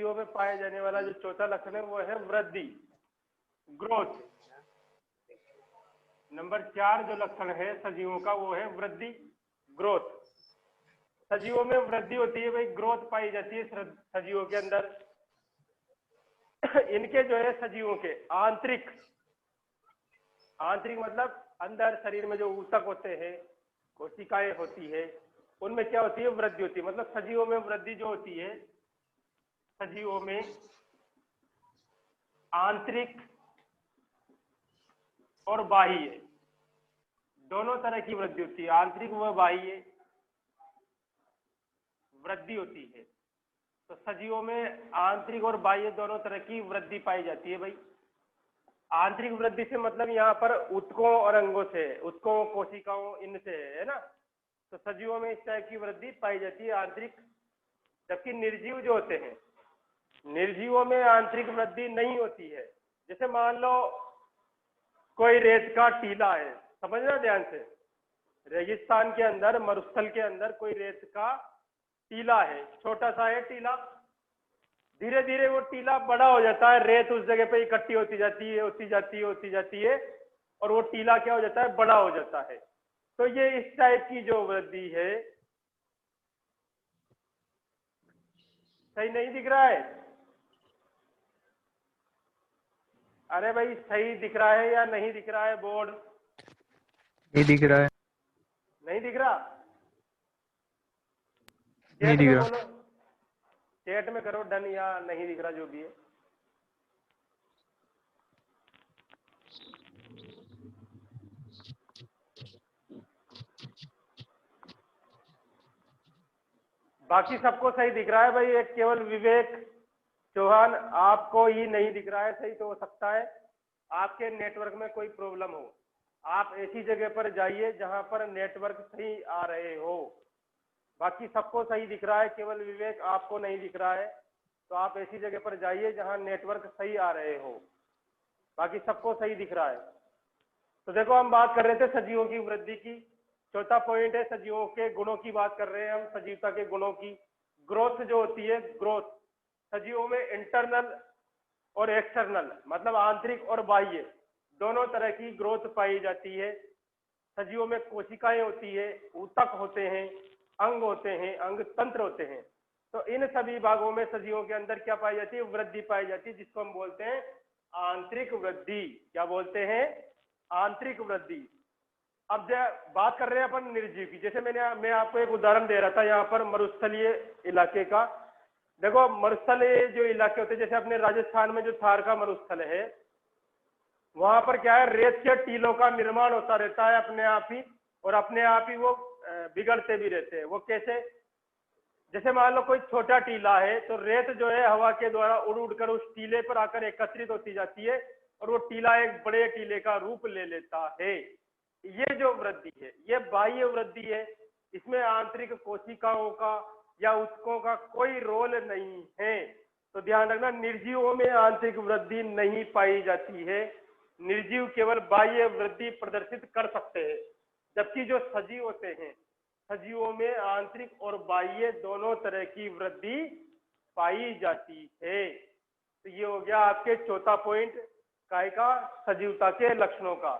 सजीवों में पाए जाने वाला जो चौथा लक्षण है वो है वृद्धि, ग्रोथ। नंबर 4 जो लक्षण है सजीवों का वो है वृद्धि, ग्रोथ। सजीवों में वृद्धि होती है भाई, ग्रोथ पाई जाती है सजीवों के अंदर। इनके जो है सजीवों के आंतरिक मतलब अंदर शरीर में जो ऊतक होते हैं, कोशिकाएं होती है, उनमें क्या होती है, वृद्धि होती है। मतलब सजीवों में वृद्धि जो होती है, सजीवों में आंतरिक और बाह्य दोनों तरह की वृद्धि होती है। आंतरिक व बाह्य वृद्धि होती है। तो सजीवों में आंतरिक और बाह्य दोनों तरह की वृद्धि पाई जाती है भाई। आंतरिक वृद्धि से मतलब यहाँ पर ऊतकों और अंगों से, ऊतकों, कोशिकाओं, इनसे है ना। तो सजीवों में इस टाइप की वृद्धि पाई जाती है आंतरिक। जबकि निर्जीव जो होते हैं, निर्जीवों में आंतरिक वृद्धि नहीं होती है। जैसे मान लो कोई रेत का टीला है, समझना ध्यान से, रेगिस्तान के अंदर, मरुस्थल के अंदर कोई रेत का टीला है, छोटा सा है टीला। धीरे धीरे वो टीला बड़ा हो जाता है, रेत उस जगह पे इकट्ठी होती जाती है, होती जाती है और वो टीला क्या हो जाता है, बड़ा हो जाता है। तो ये इस टाइप की जो वृद्धि है, सही नहीं दिख रहा है? अरे भाई सही दिख रहा है या नहीं दिख रहा है? बोर्ड नहीं दिख रहा है। नहीं दिख रहा? नहीं चैट दिख में रहा। बोलो, चैट में करो डन या नहीं दिख रहा, जो भी है। बाकी सबको सही दिख रहा है भाई, एक केवल विवेक चौहान आपको ही नहीं दिख रहा है। सही तो हो सकता है आपके नेटवर्क में कोई प्रॉब्लम हो। आप ऐसी जगह पर जाइए जहां पर नेटवर्क सही आ रहे हो। बाकी सबको सही दिख रहा है, केवल विवेक आपको नहीं दिख रहा है। तो आप ऐसी जगह पर जाइए जहां नेटवर्क सही आ रहे हो, बाकी सबको सही दिख रहा है। तो देखो हम बात कर रहे थे सजीवों की वृद्धि की। चौथा पॉइंट है सजीवों के गुणों की बात कर रहे हैं हम, सजीवता के गुणों की। ग्रोथ जो होती है, ग्रोथ सजीवों में इंटरनल और एक्सटर्नल मतलब आंतरिक और बाह्य दोनों तरह की ग्रोथ पाई जाती है। सजीवों में कोशिकाएं होती है, ऊतक होते हैं, अंग होते हैं, अंग तंत्र होते हैं। तो इन सभी भागों में सजीवों के अंदर क्या पाई जाती है, वृद्धि पाई जाती है, जिसको हम बोलते हैं आंतरिक वृद्धि। क्या बोलते हैं? आंतरिक वृद्धि। अब बात कर रहे हैं अपन निर्जीव की। जैसे मैं आपको एक उदाहरण दे रहा था यहाँ पर मरुस्थलीय इलाके का। देखो मरुस्थलीय जो इलाके होते हैं, जैसे अपने राजस्थान में जो थार का मरुस्थल है, वहां पर क्या है, रेत के टीलों का निर्माण होता रहता है अपने आप ही, और अपने आप ही वो बिगड़ते भी रहते हैं। वो कैसे? जैसे मान लो कोई छोटा टीला है, तो रेत जो है हवा के द्वारा उड़ उड़कर उस टीले पर आकर एकत्रित होती जाती है और वो टीला एक बड़े टीले का रूप ले लेता है। ये जो वृद्धि है ये बाह्य वृद्धि है। इसमें आंतरिक कोशिकाओं का या ऊतकों का कोई रोल नहीं है। तो ध्यान रखना, निर्जीवों में आंतरिक वृद्धि नहीं पाई जाती है। निर्जीव केवल बाह्य वृद्धि प्रदर्शित कर सकते हैं, जबकि जो सजीव होते हैं, सजीवों में आंतरिक और बाह्य दोनों तरह की वृद्धि पाई जाती है। तो ये हो गया आपके चौथा पॉइंट काय का, सजीवता के लक्षणों का।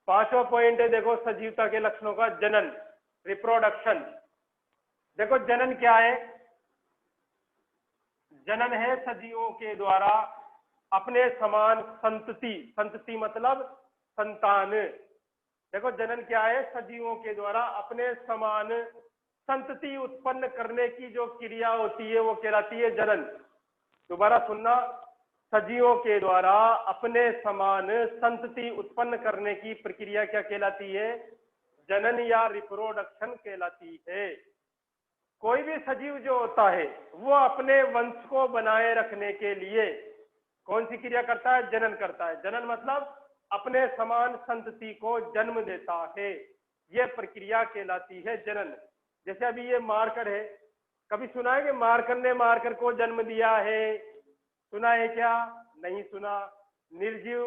पांचवा पॉइंट है देखो सजीवता के लक्षणों का, जनन, रिप्रोडक्शन। देखो जनन क्या है? जनन है सजीवों के द्वारा अपने समान संतति, संतति मतलब संतान। देखो जनन क्या है? सजीवों के द्वारा अपने समान संतति उत्पन्न करने की जो क्रिया होती है वो कहलाती है जनन। दोबारा सुनना, सजीवों के द्वारा अपने समान संतति उत्पन्न करने की प्रक्रिया क्या कहलाती है? जनन या रिप्रोडक्शन कहलाती है। कोई भी सजीव जो होता है वो अपने वंश को बनाए रखने के लिए कौन सी क्रिया करता है? जनन करता है। जनन मतलब अपने समान संतति को जन्म देता है। यह प्रक्रिया कहलाती है जनन। जैसे अभी ये मार्कर है, कभी सुना है कि मार्कर ने मार्कर को जन्म दिया है? सुना है क्या? नहीं सुना। निर्जीव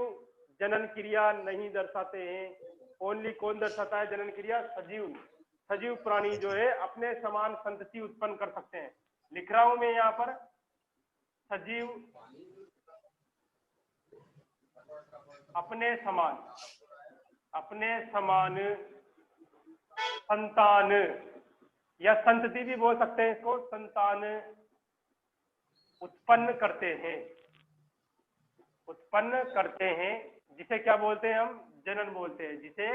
जनन क्रिया नहीं दर्शाते हैं। ओनली कौन दर्शाता है जनन क्रिया? सजीव। सजीव प्राणी जो है अपने समान संतति उत्पन्न कर सकते हैं। लिख रहा हूं मैं यहाँ पर, सजीव अपने समान संतान या संतति भी बोल सकते हैं इसको, संतान उत्पन्न करते हैं, जिसे क्या बोलते हैं हम, जनन बोलते हैं, जिसे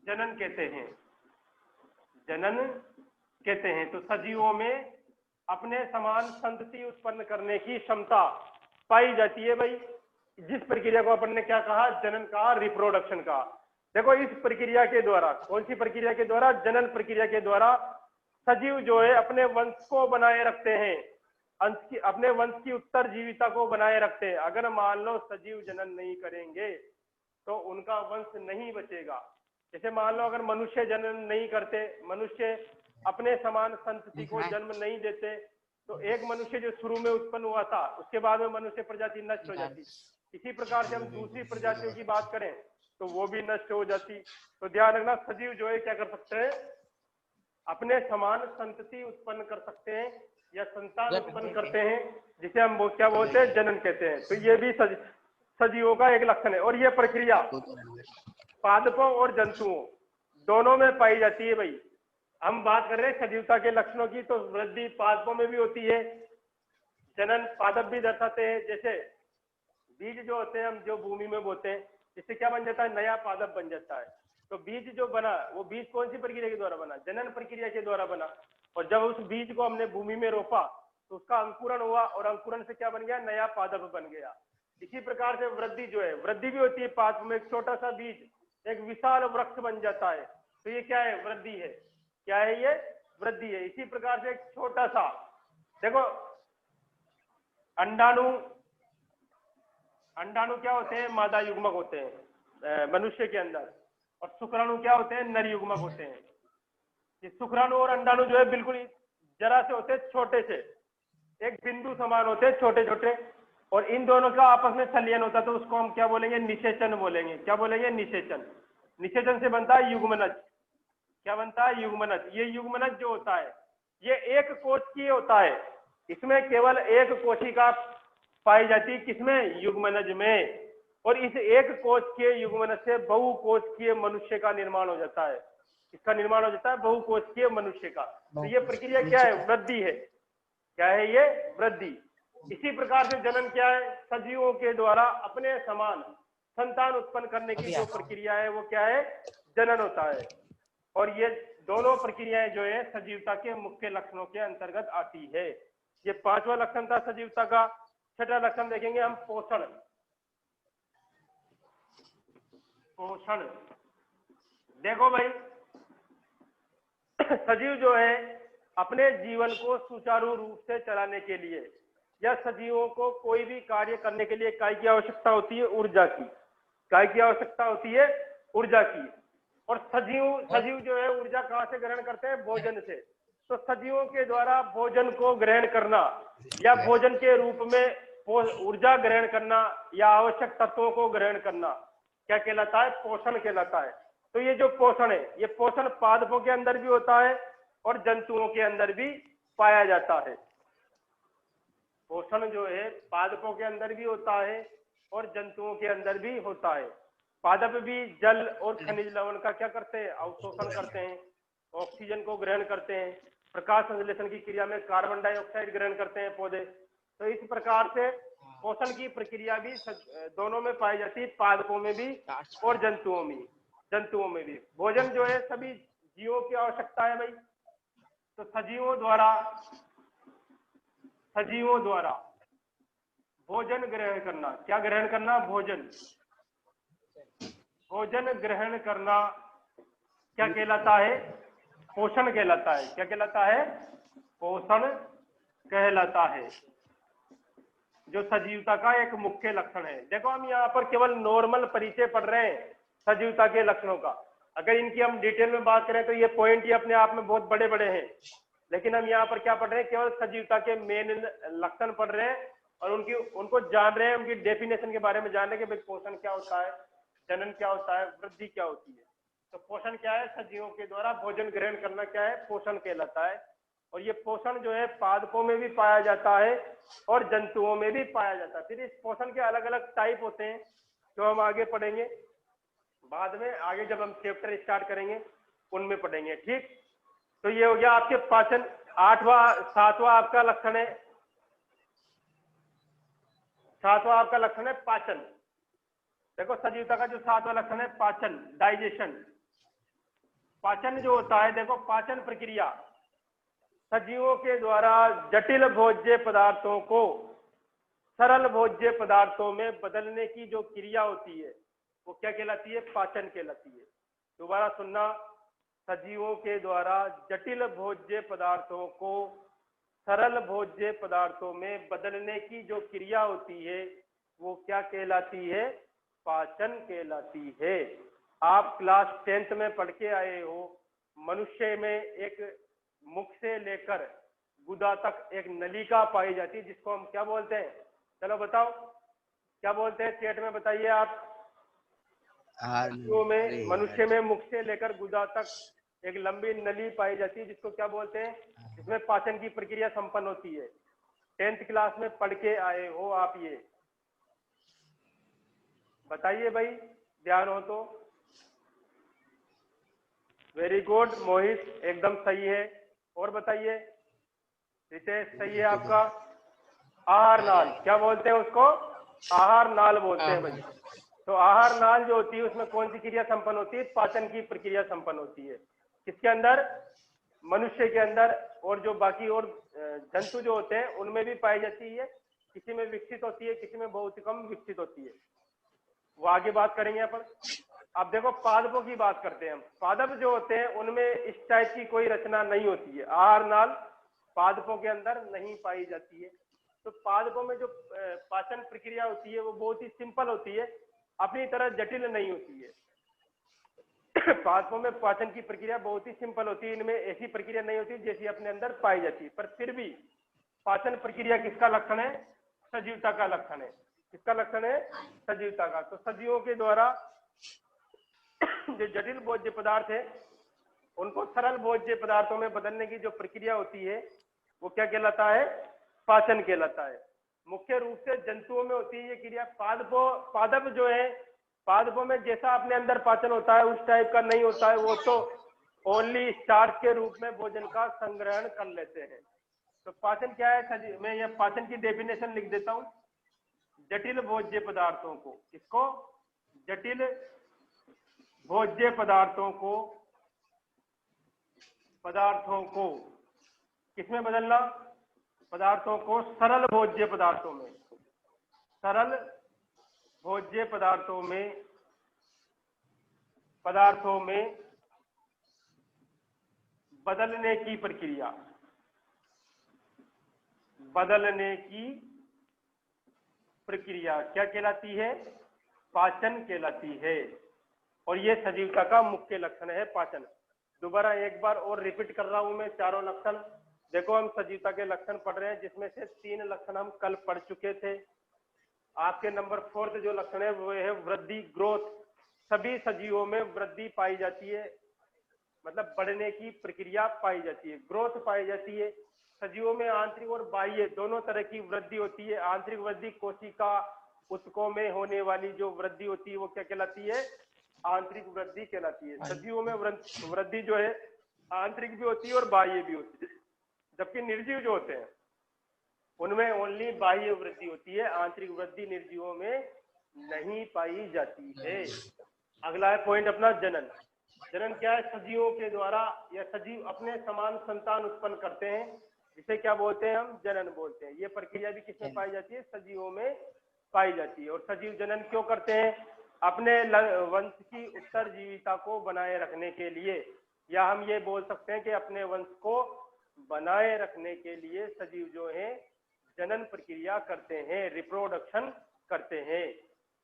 जनन कहते हैं। तो सजीवों में अपने समान संतति उत्पन्न करने की क्षमता पाई जाती है भाई, जिस प्रक्रिया को अपन ने क्या कहा, जनन कहा, रिप्रोडक्शन कहा। देखो इस प्रक्रिया के द्वारा, कौन सी प्रक्रिया के द्वारा, जनन प्रक्रिया के द्वारा सजीव जो है अपने वंश को बनाए रखते हैं, अपने वंश की उत्तरजीविता को बनाए रखते हैं। अगर मान लो सजीव जनन नहीं करेंगे तो उनका वंश नहीं बचेगा। जैसे मान लो अगर मनुष्य जनन नहीं करते, मनुष्य अपने समान संतति को जन्म नहीं देते, तो एक मनुष्य जो शुरू में उत्पन्न हुआ था उसके बाद में मनुष्य प्रजाति नष्ट हो जाती। इसी प्रकार से हम दूसरी प्रजातियों की बात करें तो वो भी नष्ट हो जाती। तो ध्यान रखना, सजीव जो है क्या कर सकते हैं, अपने समान संतति उत्पन्न कर सकते हैं या संतान उत्पन्न करते हैं, जिसे हम क्या बोलते हैं, जनन कहते हैं। तो ये भी सजीवों का एक लक्षण है। और ये प्रक्रिया पादपों और जंतुओं दोनों में पाई जाती है भाई। हम बात कर रहे हैं सजीवता के लक्षणों की, तो वृद्धि पादपों में भी होती है, जनन पादप भी दर्शाते हैं। जैसे बीज जो होते हैं हम जो भूमि में बोते हैं, इससे क्या बन जाता है, नया पादप बन जाता है। तो बीज जो बना वो बीज कौन सी प्रक्रिया के द्वारा बना, जनन प्रक्रिया के द्वारा बना। और जब उस बीज को हमने भूमि में रोपा तो उसका अंकुरण हुआ और अंकुरण से क्या बन गया, नया पादप बन गया। इसी प्रकार से वृद्धि जो है, वृद्धि भी होती है पादप में। एक छोटा सा बीज एक विशाल वृक्ष बन जाता है, तो ये क्या है, वृद्धि है। क्या है ये, वृद्धि है। इसी प्रकार से एक छोटा सा, देखो अंडाणु क्या होते हैं, मादा युग्मक होते हैं मनुष्य के अंदर, और शुक्राणु क्या होते हैं, नर युग्मक होते हैं। ये शुक्राणु और अंडाणु जो है बिल्कुल जरा से होते हैं, छोटे से, एक बिंदु समान होते हैं, छोटे छोटे, और इन दोनों का आपस में संलयन होता है, तो उसको हम क्या बोलेंगे, निषेचन बोलेंगे। क्या बोलेंगे, निषेचन। निषेचन से बनता है युग्मनज। क्या बनता है, युग्मनज। ये युग्मनज जो होता है ये एक कोशिकीय होता है, इसमें केवल एक कोशिका पाई जाती है, किसमें, युग्मनज में। और इस एक कोशिकीय युग्मनज से बहुकोशिकीय मनुष्य का निर्माण हो जाता है। इसका निर्माण हो जाता है बहुकोशिकीय मनुष्य का। तो ये प्रक्रिया क्या है, वृद्धि है। क्या है ये, वृद्धि। इसी प्रकार से जनन क्या है, सजीवों के द्वारा अपने समान संतान उत्पन्न करने की जो प्रक्रिया है वो क्या है, जनन होता है। और ये दोनों प्रक्रियाएं जो है सजीवता के मुख्य लक्षणों के अंतर्गत आती है। ये पांचवा लक्षण था सजीवता का। छठा लक्षण देखेंगे हम, पोषण। पोषण देखो भाई, सजीव जो है अपने जीवन को सुचारू रूप से चलाने के लिए या सजीवों को कोई भी कार्य करने के लिए काय की आवश्यकता होती है, ऊर्जा की। काय की आवश्यकता होती है, ऊर्जा की। और सजीव जो है ऊर्जा कहाँ से ग्रहण करते हैं, भोजन से। तो सजीवों के द्वारा भोजन को ग्रहण करना या भोजन के रूप में ऊर्जा ग्रहण करना या आवश्यक तत्वों को ग्रहण करना क्या कहलाता है, पोषण कहलाता है। तो ये जो पोषण है, ये पोषण पादपों के अंदर भी होता है और जंतुओं के अंदर भी पाया जाता है। पोषण जो है पादपों के अंदर भी होता है और जंतुओं के अंदर भी होता है। पादप भी जल और खनिज लवण का क्या करते हैं, अवशोषण करते हैं, ऑक्सीजन को ग्रहण करते हैं। प्रकाश संश्लेषण की क्रिया में कार्बन डाइऑक्साइड ग्रहण करते हैं पौधे। तो इस प्रकार से पोषण की प्रक्रिया भी दोनों में पाई जाती है, पादपों में भी और जंतुओं में भी। भोजन जो है सभी जीवों की आवश्यकता है भाई। तो सजीवों द्वारा भोजन ग्रहण करना, क्या ग्रहण करना, भोजन ग्रहण करना क्या कहलाता है, पोषण कहलाता है। क्या कहलाता है, पोषण कहलाता है, जो सजीवता का एक मुख्य लक्षण है। देखो हम यहाँ पर केवल नॉर्मल परिचय पढ़ रहे हैं सजीवता के लक्षणों का। अगर इनकी हम डिटेल में बात करें तो ये पॉइंट ही अपने आप में बहुत बड़े बड़े हैं, लेकिन हम यहाँ पर क्या पढ़ रहे हैं, केवल सजीवता के मेन लक्षण पढ़ रहे हैं और उनको जान रहे हैं, उनकी डेफिनेशन के बारे में जान रहे हैं कि भाई पोषण क्या होता है, जनन क्या होता है, वृद्धि क्या होती है। तो पोषण क्या है, सजीवों के द्वारा भोजन ग्रहण करना क्या है, पोषण कहलाता है। और ये पोषण जो है पादपों में भी पाया जाता है और जंतुओं में भी पाया जाता है। फिर इस पोषण के अलग अलग टाइप होते हैं जो हम आगे पढ़ेंगे, बाद में आगे जब हम चैप्टर स्टार्ट करेंगे उनमें पढ़ेंगे। ठीक, तो ये हो गया आपके पाचन। सातवां आपका लक्षण है, सातवां आपका लक्षण है पाचन। देखो सजीवता का जो सातवां लक्षण है पाचन, डाइजेशन। पाचन जो होता है, देखो पाचन प्रक्रिया सजीवों के द्वारा जटिल भोज्य पदार्थों को सरल भोज्य पदार्थों में बदलने की जो क्रिया होती है वो क्या कहलाती है? पाचन कहलाती है। दोबारा सुनना, सजीवों के द्वारा जटिल भोज्य पदार्थों को सरल भोज्य पदार्थों में बदलने की जो क्रिया होती है वो क्या कहलाती है? पाचन कहलाती है। आप क्लास 10th में पढ़ के आए हो, मनुष्य में एक मुख से लेकर गुदा तक एक नलिका पाई जाती है जिसको हम क्या बोलते हैं? चलो बताओ क्या बोलते हैं, चैट में बताइए आप। मनुष्य में मुख से लेकर गुदा तक एक लंबी नली पाई जाती है जिसको क्या बोलते हैं? जिसमें पाचन की प्रक्रिया संपन्न होती है। 10th क्लास में पढ़ के आए हो आप, ये बताइए भाई, ध्यान हो तो। वेरी गुड मोहित, एकदम सही है। और बताइए रितेश, सही है आपका। आहार नाल, क्या बोलते हैं उसको? आहार नाल बोलते हैं भाई। तो आहार नाल जो होती है उसमें कौन सी क्रिया संपन्न होती है? पाचन की प्रक्रिया संपन्न होती है। किसके अंदर? मनुष्य के अंदर। और जो बाकी और जंतु जो होते हैं उनमें भी पाई जाती है, किसी में विकसित होती है, किसी में बहुत कम विकसित होती है, वो आगे बात करेंगे अपन। अब देखो पादपों की बात करते हैं हम। पादप जो होते हैं उनमें इस टाइप की कोई रचना नहीं होती है, आहार नाल पादपों के अंदर नहीं पाई जाती है। तो पादपों में जो पाचन प्रक्रिया होती है वो बहुत ही सिंपल होती है, अपनी तरह जटिल नहीं होती है। पादपों में पाचन की प्रक्रिया बहुत ही सिंपल होती है, इनमें ऐसी प्रक्रिया नहीं होती जैसी अपने अंदर पाई जाती है। पर फिर भी पाचन प्रक्रिया किसका लक्षण है? सजीवता का लक्षण है। किसका लक्षण है? सजीवता का। तो सजीवों के द्वारा जो जटिल भोज्य पदार्थ है उनको सरल भोज्य पदार्थों में बदलने की जो प्रक्रिया होती है वो क्या कहलाता है? पाचन कहलाता है। मुख्य रूप से जंतुओं में होती है ये क्रिया। पादप जो है, पादपों में जैसा अपने अंदर पाचन होता है उस टाइप का नहीं होता है, वो तो ओनली स्टार्च के रूप में भोजन का संग्रहण कर लेते हैं। तो पाचन क्या है? मैं ये पाचन की डेफिनेशन लिख देता हूं। जटिल भोज्य पदार्थों को, किसको? जटिल भोज्य पदार्थों को किसमें बदलना? पदार्थों को सरल भोज्य पदार्थों में, सरल भोज्य पदार्थों में बदलने की प्रक्रिया, बदलने की प्रक्रिया क्या कहलाती है? पाचन कहलाती है। और ये सजीवता का मुख्य लक्षण है, पाचन। दोबारा एक बार और रिपीट कर रहा हूं मैं चारों लक्षण। देखो हम सजीवता के लक्षण पढ़ रहे हैं जिसमें से 3 लक्षण हम कल पढ़ चुके थे। आपके नंबर 4th जो लक्षण है वो है वृद्धि, ग्रोथ। सभी सजीवों में वृद्धि पाई जाती है, मतलब बढ़ने की प्रक्रिया पाई जाती है, ग्रोथ पाई जाती है। सजीवों में आंतरिक और बाह्य दोनों तरह की वृद्धि होती है। आंतरिक वृद्धि कोशिका ऊतकों में होने वाली जो वृद्धि होती है वो क्या कहलाती है? आंतरिक वृद्धि कहलाती है। सजीवों में वृद्धि जो है आंतरिक भी होती है और बाह्य भी होती है, जबकि निर्जीव जो होते हैं उनमें ओनली बाह्य वृद्धि होती है, आंतरिक वृद्धि निर्जीवों में नहीं पाई जाती है। अगला है पॉइंट अपना जनन। जनन क्या है? सजीवों के द्वारा या सजीव अपने समान संतान उत्पन्न करते हैं, जिसे क्या बोलते हैं? हम जनन बोलते हैं। ये प्रक्रिया भी किसमें पाई जाती है? सजीवों में पाई जाती है। और सजीव जनन क्यों करते हैं? अपने वंश की उत्तरजीविता को बनाए रखने के लिए, या हम ये बोल सकते हैं कि अपने वंश को बनाए रखने के लिए सजीव जो है जनन प्रक्रिया करते हैं, रिप्रोडक्शन करते हैं,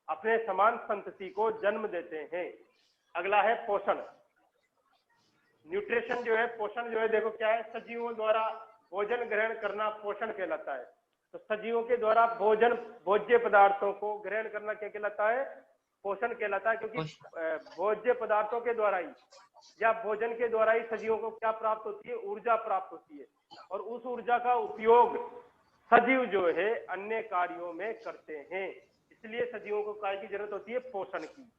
अपने समान संतति को जन्म देते हैं। अगला है पोषण। न्यूट्रिशन जो है, पोषण जो है, देखो क्या है? सजीवों द्वारा भोजन ग्रहण करना पोषण कहलाता है। तो सजीवों के द्वारा भोज्य पदार्थों को ग्रहण करना क्या कहलाता है? पोषण कहलाता है, क्योंकि भोज्य पदार्थों के द्वारा ही या भोजन के द्वारा ही सजीवों को क्या प्राप्त होती है? ऊर्जा प्राप्त होती है, और उस ऊर्जा का उपयोग सजीव जो है अन्य कार्यों में करते हैं। इसलिए सजीवों को काय की जरूरत होती है? पोषण की।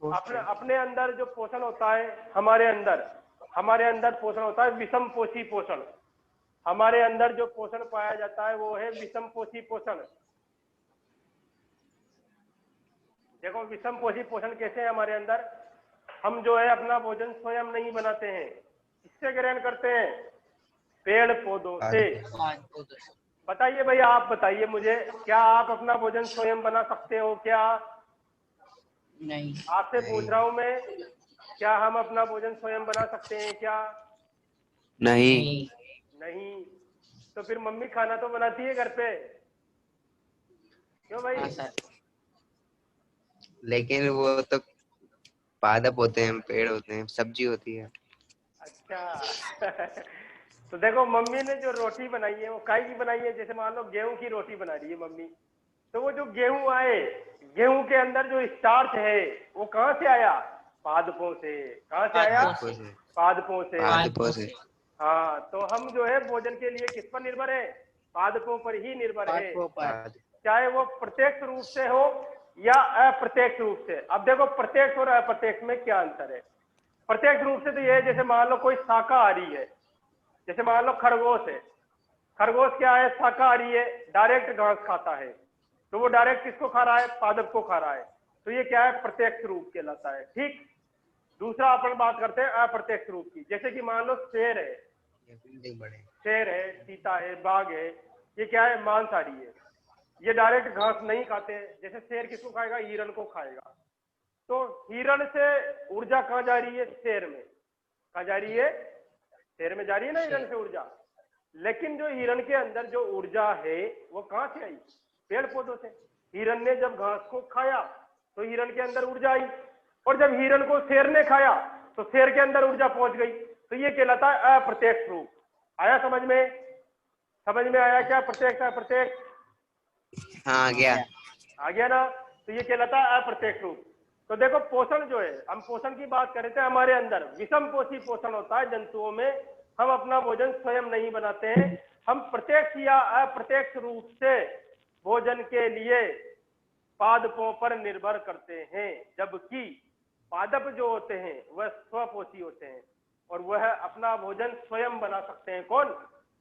अपने अपने अंदर जो पोषण होता है, हमारे अंदर पोषण होता है विषम पोषी पोषण। हमारे अंदर जो पोषण पाया जाता है वो है विषम पोषी पोषण। देखो विषम पोषी पोषण कैसे है हमारे अंदर? हम जो है अपना भोजन स्वयं नहीं बनाते हैं, किससे ग्रहण करते हैं? पेड़ पौधों से। बताइए भैया, आप बताइए मुझे, क्या आप अपना भोजन स्वयं बना सकते हो क्या? नहीं। आपसे पूछ रहा हूं मैं, क्या हम अपना भोजन स्वयं बना सकते हैं क्या? नहीं। नहीं। तो फिर मम्मी खाना तो बनाती है घर पे, क्यों भाई? हाँ सर। लेकिन वो तो पादप होते हैं, पेड़ होते हैं, सब्जी होती है। अच्छा तो देखो मम्मी ने जो रोटी बनाई है वो काय की बनाई है? जैसे मान लो गेहूं की रोटी बना रही है मम्मी, तो वो जो गेहूं आए, गेहूं के अंदर जो स्टार्च है वो कहाँ से आया? पादपों से। कहाँ से आया? पादपों से। पादपों से। हाँ, तो हम जो है भोजन के लिए किस पर निर्भर है? पादपों पर ही निर्भर है, चाहे वो प्रत्यक्ष रूप से हो या अप्रत्यक्ष रूप से। अब देखो प्रत्यक्ष और अप्रत्यक्ष में क्या अंतर है? प्रत्यक्ष रूप से तो ये है, जैसे मान लो कोई शाकाहारी है, जैसे मान लो खरगोश है। खरगोश क्या है? शाकाहारी है, डायरेक्ट घास खाता है, तो वो डायरेक्ट किसको खा रहा है? पादप को खा रहा है। तो ये क्या है? प्रत्यक्ष रूप कहलाता है। ठीक। दूसरा अपन बात करते हैं अप्रत्यक्ष रूप की। जैसे कि मान लो शेर है, चीता है, बाघ है, ये क्या है? मांसाहारी है, ये डायरेक्ट घास नहीं खाते। जैसे शेर किसको खाएगा? हिरण को खाएगा। तो हिरण से ऊर्जा कहाँ जा रही है? शेर में। कहाँ जा रही है? शेर में जा रही है ना हिरण से ऊर्जा। लेकिन जो हिरण के अंदर जो ऊर्जा है वो कहाँ से आई? पेड़ पौधों से। हिरण ने जब घास को खाया तो हिरण के अंदर ऊर्जा आई, और जब हिरण को शेर ने खाया तो शेर के अंदर ऊर्जा पहुंच गई। तो ये कहलाता है अप्रत्यक्ष रूप। आया समझ में? समझ में आया क्या? प्रत्यक्ष अप्रत्यक्ष? हाँ, आ गया ना? तो ये कहलाता है अप्रत्यक्ष रूप। तो देखो पोषण जो है, हम पोषण की बात कर रहे थे, हमारे अंदर विषम पोषी पोषण होता है जंतुओं में। हम अपना भोजन स्वयं नहीं बनाते हैं, हम प्रत्यक्ष या अप्रत्यक्ष रूप से भोजन के लिए पादपों पर निर्भर करते हैं। जबकि पादप जो होते हैं वह स्वपोषी होते हैं और वह अपना भोजन स्वयं बना सकते हैं। कौन?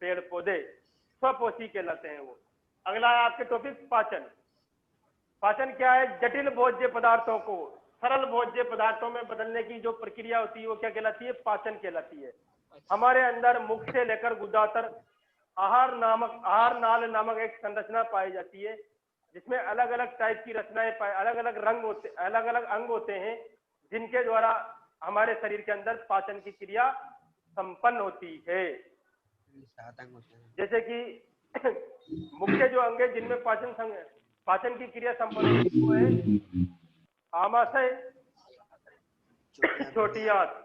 पेड़ पौधे स्वपोषी कहलाते हैं वो। अगला है आपके टॉपिक पाचन। पाचन क्या है? जटिल भोज्य पदार्थों को सरल भोज्य पदार्थों में बदलने की जो प्रक्रिया होती है वो क्या कहलाती है? पाचन कहलाती है। हमारे अंदर मुख से लेकर गुदा तक आहार नाल नामक एक संरचना पाई जाती है, जिसमें अलग अलग टाइप की रचनाएं अलग अलग रंग होते, अलग अलग अंग होते हैं, जिनके द्वारा हमारे शरीर के अंदर पाचन की क्रिया संपन्न होती है। जैसे कि मुख्य जो अंग है जिनमें पाचन की क्रिया संपन्न होती है वो है आमाशय, छोटी आंत।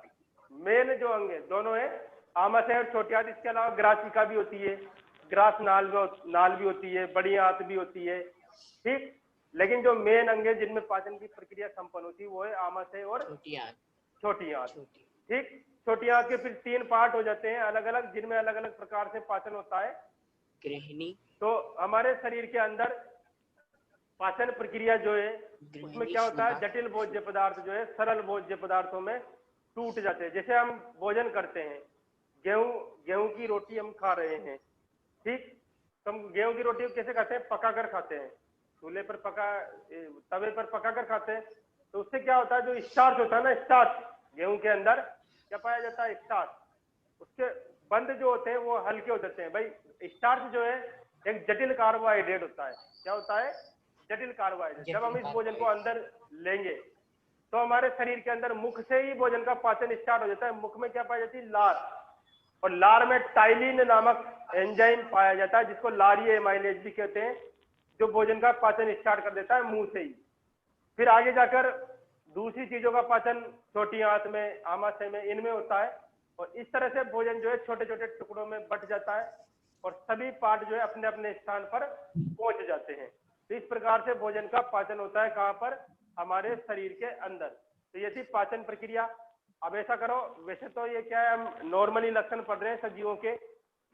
मेन जो अंग है दोनों है, आमाशय और छोटी आंत। इसके अलावा ग्रासिका भी होती है, ग्रास नाल भी होती है, बड़ी आंत भी होती है। ठीक। लेकिन जो मेन अंग है जिनमें पाचन की प्रक्रिया संपन्न होती है वो है आमाशय और छोटी आंत। ठीक। छोटी आंत के फिर 3 पार्ट हो जाते हैं अलग अलग, जिनमें अलग अलग प्रकार से पाचन होता है। गृहिणी। तो हमारे शरीर के अंदर पाचन प्रक्रिया जो है उसमें क्या होता है? जटिल भोज्य पदार्थ जो है सरल भोज्य पदार्थों में टूट जाते हैं। जैसे हम भोजन करते हैं, गेहूं की रोटी हम खा रहे हैं। ठीक। तो हम गेहूं की रोटी कैसे खाते हैं? पकाकर खाते हैं, चूल्हे पर तवे पर पकाकर खाते हैं। तो उससे क्या होता है? जो स्टार्च होता है ना, स्टार्च गेहूं के अंदर क्या पाया जाता है? स्टार्च। उसके बंद जो होते हैं वो हल्के हो जाते हैं। भाई स्टार्च जो है एक जटिल कार्बोहाइड्रेट होता है। क्या होता है? जटिल कार्बोहाइड्रेट। जब हम इस भोजन को अंदर लेंगे तो हमारे शरीर के अंदर मुख से ही भोजन का पाचन स्टार्ट हो जाता है। मुख में क्या पाई जाती है? लार, और लार में टाइलिन नामक एंजाइम पाया जाता है, जिसको लारीय एमाइलेज भी कहते हैं, जो भोजन का पाचन स्टार्ट कर देता है मुंह से ही। फिर आगे जाकर दूसरी चीजों का पाचन छोटी आंत में, आमाशय में, इनमें होता है। और इस तरह से भोजन जो है छोटे छोटे टुकड़ों में बंट जाता है और सभी पार्ट जो है अपने अपने स्थान पर पहुंच जाते हैं। तो इस प्रकार से भोजन का पाचन होता है। कहाँ पर? हमारे शरीर के अंदर। तो ये थी पाचन प्रक्रिया। अब ऐसा करो, वैसे तो ये क्या है, हम नॉर्मली लक्षण पढ़ रहे हैं सजीवों के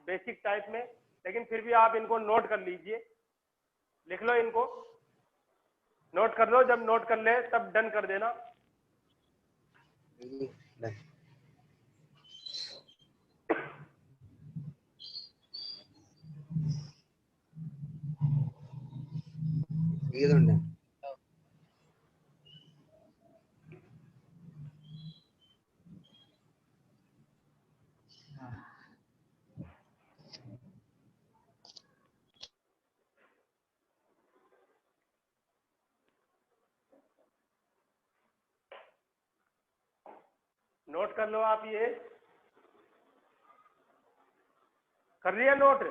बेसिक टाइप में, लेकिन फिर भी आप इनको नोट कर लीजिए, लिख लो इनको, नोट कर लो, जब नोट कर ले तब डन कर देना। ये तो डन। नोट कर लो आप, ये कर लिया नोट?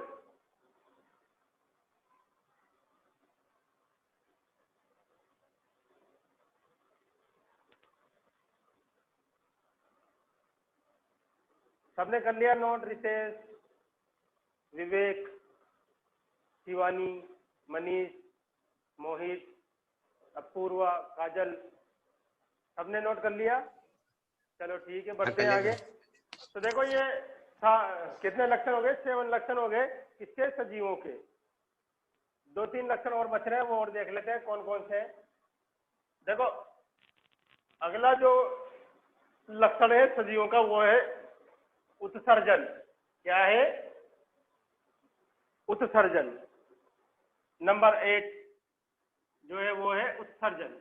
सबने कर लिया नोट? रितेश, विवेक, शिवानी, मनीष, मोहित, अपूर्वा, काजल, सबने नोट कर लिया? चलो ठीक है, बढ़ते हैं आगे। तो देखो ये कितने लक्षण हो गए? 7 लक्षण हो गए किसके? सजीवों के। 2-3 लक्षण और बच रहे हैं, वो और देख लेते हैं कौन कौन से हैं। देखो अगला जो लक्षण है सजीवों का वो है उत्सर्जन। क्या है? उत्सर्जन। नंबर 8 जो है वो है उत्सर्जन।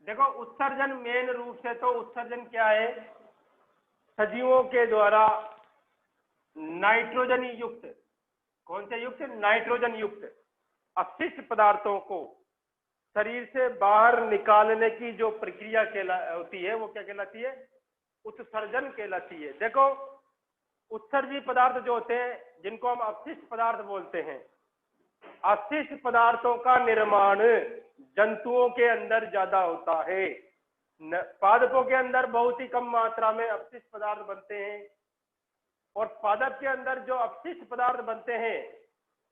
देखो उत्सर्जन मेन रूप से तो उत्सर्जन क्या है? सजीवों के द्वारा नाइट्रोजन युक्त, कौन से युक्त? नाइट्रोजन युक्त अपशिष्ट पदार्थों को शरीर से बाहर निकालने की जो प्रक्रिया होती है वो क्या कहलाती है? उत्सर्जन कहलाती है। देखो उत्सर्जी पदार्थ जो होते हैं जिनको हम अपशिष्ट पदार्थ बोलते हैं, अपशिष्ट पदार्थों का निर्माण जंतुओं के अंदर ज्यादा होता है, पादपों के अंदर बहुत ही कम मात्रा में अपशिष्ट पदार्थ बनते हैं। और पादप के अंदर जो अपशिष्ट पदार्थ बनते हैं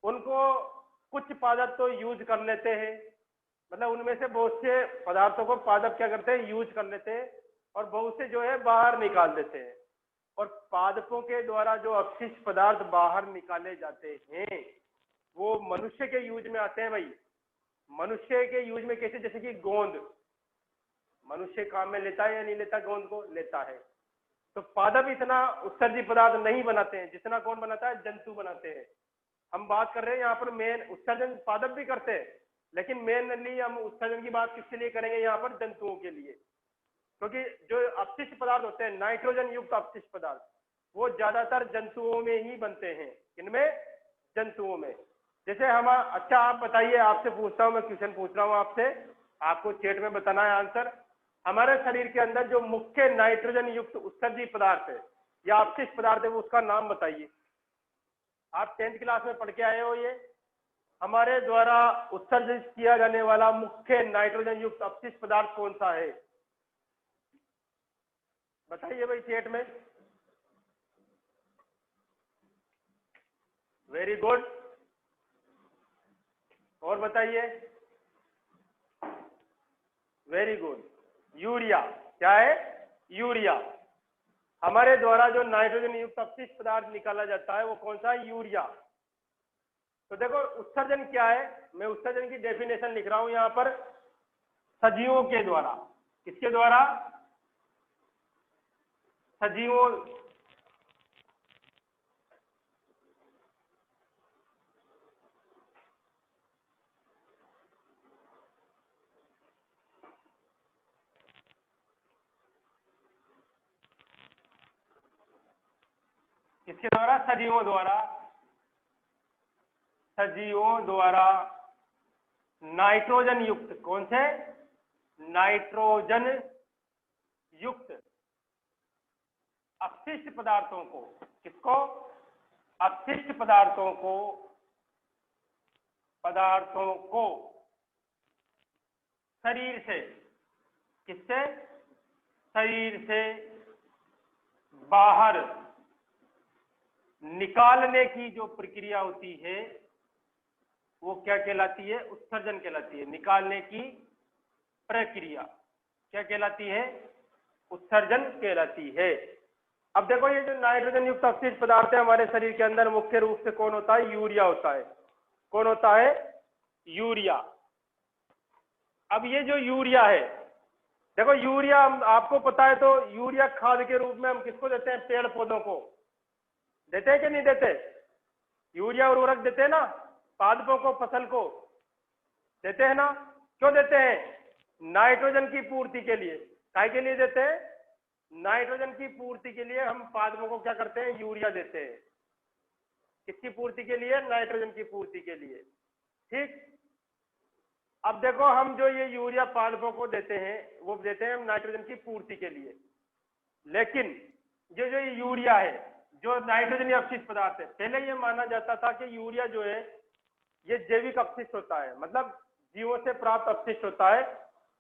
उनको कुछ पादप तो यूज कर लेते हैं, मतलब उनमें से बहुत से पदार्थों को पादप क्या करते हैं? यूज कर लेते हैं, और बहुत से जो है बाहर निकाल देते हैं। और पादपों के द्वारा जो अपशिष्ट पदार्थ बाहर निकाले जाते हैं वो मनुष्य के यूज में आते हैं। भाई मनुष्य के यूज में कैसे? जैसे कि गोंद, मनुष्य काम में लेता है या नहीं लेता? गोंद को लेता है। तो पादप इतना उत्सर्जी पदार्थ नहीं बनाते हैं जितना कौन बनाता है? जंतु बनाते हैं। हम बात कर रहे हैं यहाँ पर मेन उत्सर्जन पादप भी करते हैं, लेकिन मेनली हम उत्सर्जन की बात किसके लिए करेंगे यहाँ पर? जंतुओं के लिए। क्योंकि जो अपशिष्ट पदार्थ होते हैं नाइट्रोजन युक्त अपशिष्ट पदार्थ वो ज्यादातर जंतुओं में ही बनते हैं। किनमें? जंतुओं में। जैसे हम, अच्छा आप बताइए, आपसे पूछता हूँ, मैं क्वेश्चन पूछ रहा हूँ आपसे, आपको चैट में बताना है आंसर। हमारे शरीर के अंदर जो मुख्य नाइट्रोजन युक्त उत्सर्जी पदार्थ है या अपशिष्ट पदार्थ है वो उसका नाम बताइए। आप 10th क्लास में पढ़ के आए हो। ये हमारे द्वारा उत्सर्जित किया जाने वाला मुख्य नाइट्रोजन युक्त अपशिष्ट पदार्थ कौन सा है? बताइए भाई चैट में। Very good. और बताइए। Very good, urea. क्या है? यूरिया। हमारे द्वारा जो नाइट्रोजन युक्त अपशिष्ट पदार्थ निकाला जाता है वो कौन सा है? यूरिया। तो देखो उत्सर्जन क्या है, मैं उत्सर्जन की डेफिनेशन लिख रहा हूं यहां पर। सजीवों के द्वारा, किसके द्वारा? सजीवों, किसके द्वारा? सजीवों द्वारा। सजीवों द्वारा नाइट्रोजन युक्त, कौन से? नाइट्रोजन युक्त अपशिष्ट पदार्थों को, किसको? अपशिष्ट पदार्थों को शरीर से, किससे? शरीर से बाहर निकालने की जो प्रक्रिया होती है वो क्या कहलाती है? उत्सर्जन कहलाती है। निकालने की प्रक्रिया। क्या कहलाती है? उत्सर्जन कहलाती है। अब देखो ये जो नाइट्रोजन युक्त अवशिष्ट पदार्थ है हमारे शरीर के अंदर मुख्य रूप से कौन होता है? यूरिया होता है। कौन होता है? यूरिया। अब ये जो यूरिया है, देखो यूरिया आपको पता है, तो यूरिया खाद के रूप में हम किसको देते हैं? पेड़ पौधों को देते हैं कि नहीं देते? यूरिया उर्वरक देते हैं ना, पादपों को, फसल को देते हैं ना। क्यों देते हैं? नाइट्रोजन की पूर्ति के लिए। काय के लिए देते हैं? नाइट्रोजन की पूर्ति के लिए हम पादपों को क्या करते हैं? यूरिया देते हैं। किसकी पूर्ति के लिए? नाइट्रोजन की पूर्ति के लिए। ठीक। अब देखो हम जो ये यूरिया पादपों को देते हैं वो देते हैं हम नाइट्रोजन की पूर्ति के लिए, लेकिन जो जो यूरिया है, जो नाइट्रोजन अपशिष्ट पदार्थ है, पहले ये माना जाता था कि यूरिया जो है ये जैविक अपशिष्ट होता है, मतलब जीवों से प्राप्त अपशिष्ट होता है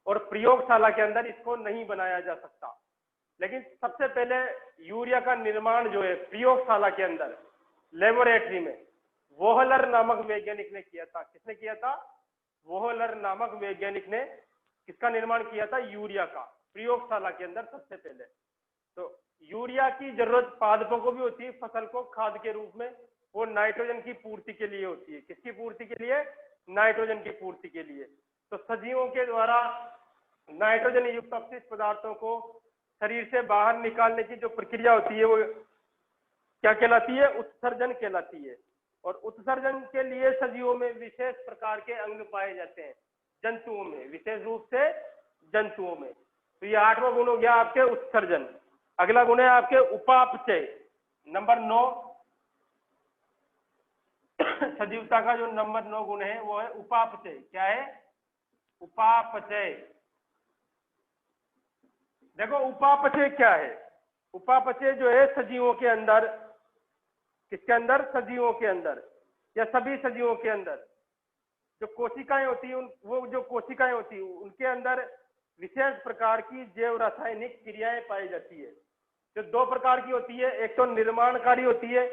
और प्रयोगशाला के अंदर इसको नहीं बनाया जा सकता। लेकिन सबसे पहले यूरिया का निर्माण जो है प्रयोगशाला के अंदर, लेबोरेटरी में, वोहलर नामक वैज्ञानिक ने किया था। किसने किया था? वोहलर नामक वैज्ञानिक ने किसका निर्माण किया था? यूरिया का, प्रयोगशाला के अंदर सबसे पहले। तो यूरिया की जरूरत पादपों को भी होती है, फसल को खाद के रूप में, वो नाइट्रोजन की पूर्ति के लिए होती है। किसकी पूर्ति के लिए? नाइट्रोजन की पूर्ति के लिए। तो सजीवों के द्वारा नाइट्रोजन युक्त अपशिष्ट पदार्थों को शरीर से बाहर निकालने की जो प्रक्रिया होती है वो क्या कहलाती है? उत्सर्जन कहलाती है। और उत्सर्जन के लिए सजीवों में विशेष प्रकार के अंग पाए जाते हैं, जंतुओं में, विशेष रूप से जंतुओं में। तो ये 8वां गुण हो गया आपके उत्सर्जन। अगला गुण है आपके उपापचय, नंबर 9। सजीवता का जो नंबर 9 गुण है वो है उपापचय। क्या है? उपापचय। देखो उपापचय क्या है? उपापचय जो है सजीवों के अंदर, किसके अंदर? सजीवों के अंदर या सभी सजीवों के अंदर जो कोशिकाएं होती है, वो जो कोशिकाएं होती है उनके अंदर विशेष प्रकार की जैव रासायनिक क्रियाएं पाई जाती है, जो 2 प्रकार की होती है। एक तो निर्माणकारी होती है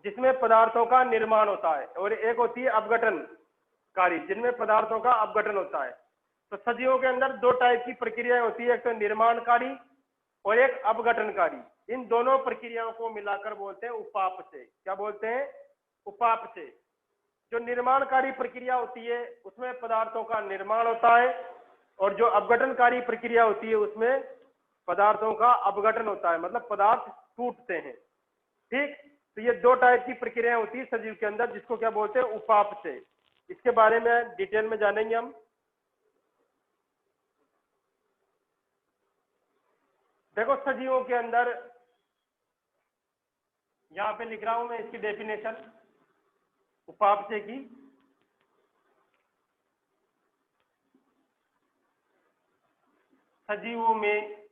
जिसमें पदार्थों का निर्माण होता है, और एक होती है अपघटनकारी जिनमें पदार्थों का अपघटन होता है। तो सजीवों के अंदर 2 टाइप की प्रक्रियाएं होती है, एक तो निर्माणकारी और एक अपघटनकारी। इन दोनों प्रक्रियाओं को मिलाकर बोलते हैं उपापचय। क्या बोलते हैं? उपापचय। जो निर्माणकारी प्रक्रिया होती है उसमें पदार्थों का निर्माण होता है, और जो अपघटनकारी प्रक्रिया होती है उसमें पदार्थों का अपघटन होता है, मतलब पदार्थ टूटते हैं। ठीक। तो ये 2 टाइप की प्रक्रियाएं होती है सजीव के अंदर, जिसको क्या बोलते हैं? उपापचय। इसके बारे में डिटेल में जानेंगे हम। देखो सजीवों के अंदर, यहां पे लिख रहा हूं मैं इसकी डेफिनेशन उपापचय की। सजीवों में,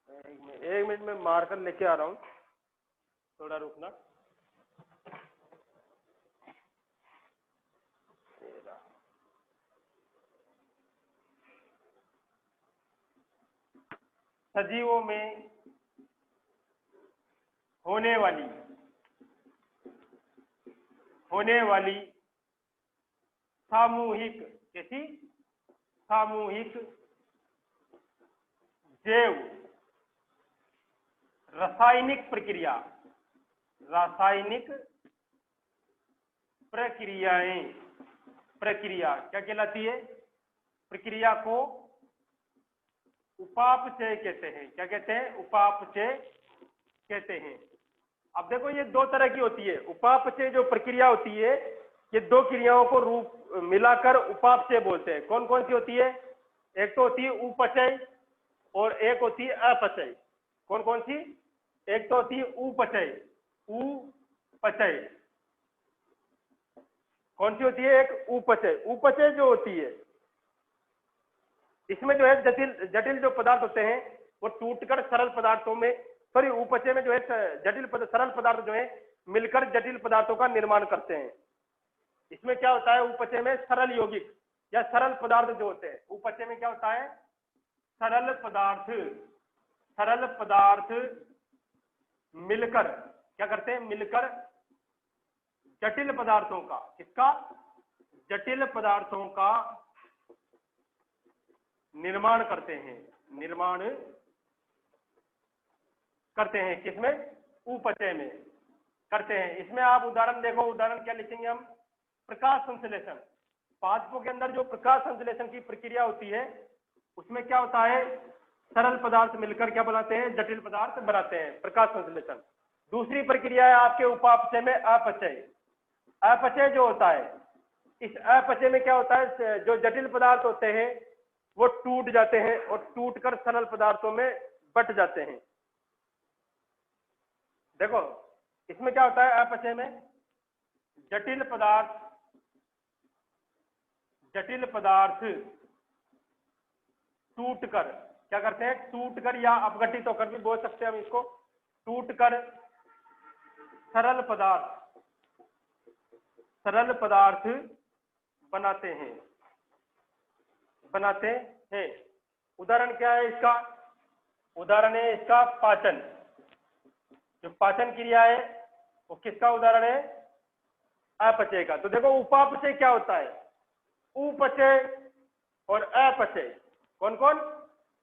एक मिनट में मार्कर लेके आ रहा हूं, थोड़ा रुकना। सजीवों में होने वाली सामूहिक, कैसी? सामूहिक जैव रासायनिक प्रक्रिया, रासायनिक प्रक्रिया क्या कहलाती है? प्रक्रिया को उपापचय कहते हैं। क्या कहते हैं? उपापचय कहते हैं। अब देखो ये 2 तरह की होती है। उपापचय जो प्रक्रिया होती है, ये 2 क्रियाओं को रूप मिलाकर उपापचय बोलते हैं। कौन कौन सी होती है? एक तो होती है उपचय और एक होती है अपचय। कौन कौन सी? एक तो होती है उपचय, उपचय। कौन सी होती है? एक उपचय। उपचय जो होती है इसमें जो है जटिल जो पदार्थ होते हैं वो टूटकर सरल पदार्थों में, सॉरी उपचय में जो है सरल पदार्थ जो है मिलकर जटिल पदार्थों का निर्माण करते हैं। इसमें क्या होता है? उपचय में सरल यौगिक या सरल पदार्थ जो होते हैं, उपचय में क्या होता है? सरल पदार्थ मिलकर क्या करते हैं? मिलकर जटिल पदार्थों का, किसका? जटिल पदार्थों का निर्माण करते हैं, निर्माण करते हैं, किसमें? उपचय में करते हैं। इसमें आप उदाहरण देखो, उदाहरण क्या लिखेंगे हम? प्रकाश संश्लेषण। पादपों के अंदर जो प्रकाश संश्लेषण की प्रक्रिया होती है उसमें क्या होता है? सरल पदार्थ मिलकर क्या बनाते हैं? जटिल पदार्थ बनाते हैं, प्रकाश संश्लेषण। दूसरी प्रक्रिया है आपके उपापचय में अपचय। अपचय जो होता है, इस अपचय में क्या होता है? जो जटिल पदार्थ होते हैं वो टूट जाते हैं और टूटकर सरल पदार्थों में बट जाते हैं। देखो इसमें क्या होता है? अपचय में जटिल पदार्थ टूटकर क्या करते हैं? टूटकर या अपघटित होकर भी बोल सकते हैं हम इसको, टूटकर सरल पदार्थ बनाते हैं। उदाहरण क्या है इसका? उदाहरण है इसका पाचन। जो पाचन क्रिया है वो किसका उदाहरण है? अपचय का। तो देखो उपापचय क्या होता है? उपचय और अपचय, कौन कौन?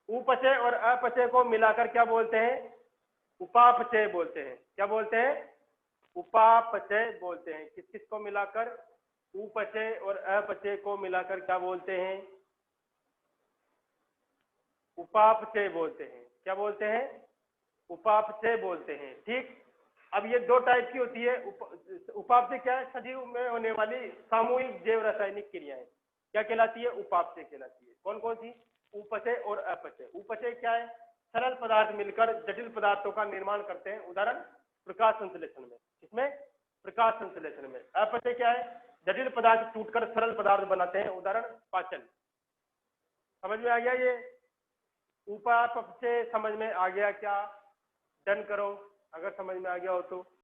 उपचय और अपचय को मिलाकर क्या बोलते हैं? उपापचय बोलते हैं। क्या बोलते हैं? उपापचय बोलते हैं। किस किस को मिलाकर? उपचय और अपचय को मिलाकर क्या बोलते हैं? उपापचय बोलते हैं। क्या बोलते हैं? उपापचय बोलते हैं। ठीक। अब ये दो टाइप की होती है। उपापचय क्या है? सजीव में होने वाली सामूहिक जैव रासायनिक क्रियाएं क्या कहलाती है? उपापचय कहलाती है। कौन कौन सी? उपचय और अपचय। उपचय क्या है? सरल पदार्थ मिलकर जटिल पदार्थों का निर्माण करते हैं। उदाहरण प्रकाश संश्लेषण में। इसमें प्रकाश संश्लेषण में। अपचय क्या है? जटिल पदार्थ टूटकर सरल पदार्थ बनाते हैं। उदाहरण पाचन। समझ में आ गया? ये उपापचय समझ में आ गया क्या? डन करो अगर समझ में आ गया हो तो।